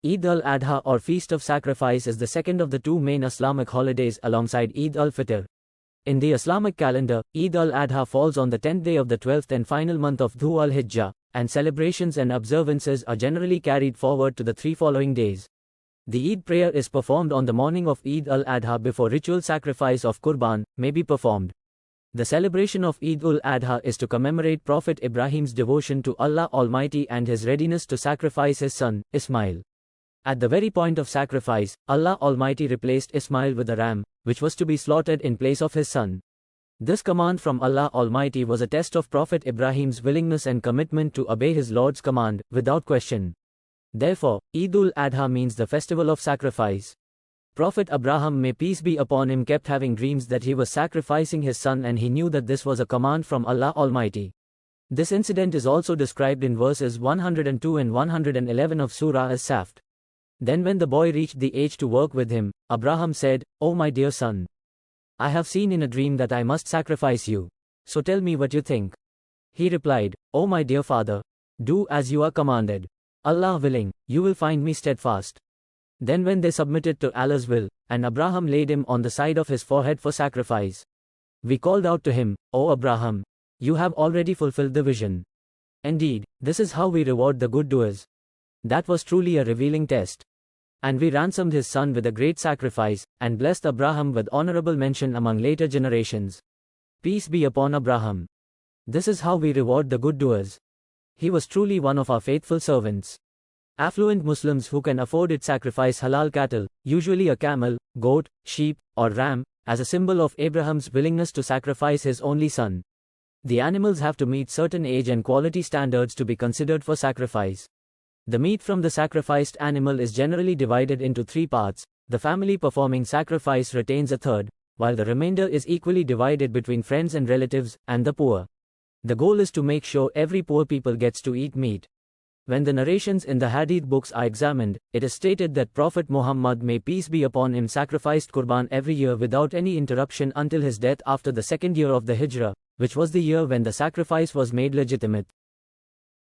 Eid Al-Adha or Feast of Sacrifice is the second of the two main Islamic holidays alongside Eid Al-Fitr. In the Islamic calendar, Eid al-Adha falls on the 10th day of the 12th and final month of Dhu al-Hijjah, and celebrations and observances are generally carried forward to the 3 following days. The Eid prayer is performed on the morning of Eid al-Adha before ritual sacrifice of Qurban may be performed. The celebration of Eid al-Adha is to commemorate Prophet Ibrahim's devotion to Allah Almighty and his readiness to sacrifice his son, Ismail. At the very point of sacrifice, Allah Almighty replaced Ismail with a ram, which was to be slaughtered in place of his son. This command from Allah Almighty was a test of Prophet Ibrahim's willingness and commitment to obey his Lord's command, without question. Therefore, Eid al-Adha means the festival of sacrifice. Prophet Abraham, may peace be upon him, kept having dreams that he was sacrificing his son, and he knew that this was a command from Allah Almighty. This incident is also described in verses 102 and 111 of Surah As-Saft. Then when the boy reached the age to work with him, Abraham said, "O my dear son, I have seen in a dream that I must sacrifice you. So tell me what you think." He replied, "O my dear father, do as you are commanded. Allah willing, you will find me steadfast." Then when they submitted to Allah's will, and Abraham laid him on the side of his forehead for sacrifice, we called out to him, "O Abraham, you have already fulfilled the vision. Indeed, this is how we reward the good doers." That was truly a revealing test. And we ransomed his son with a great sacrifice, and blessed Abraham with honorable mention among later generations. Peace be upon Abraham. This is how we reward the good doers. He was truly one of our faithful servants. Affluent Muslims who can afford it sacrifice halal cattle, usually a camel, goat, sheep, or ram, as a symbol of Abraham's willingness to sacrifice his only son. The animals have to meet certain age and quality standards to be considered for sacrifice. The meat from the sacrificed animal is generally divided into 3 parts. The family performing sacrifice retains a third, while the remainder is equally divided between friends and relatives, and the poor. The goal is to make sure every poor people gets to eat meat. When the narrations in the Hadith books are examined, it is stated that Prophet Muhammad, may peace be upon him, sacrificed Qurban every year without any interruption until his death after the 2nd year of the Hijrah, which was the year when the sacrifice was made legitimate.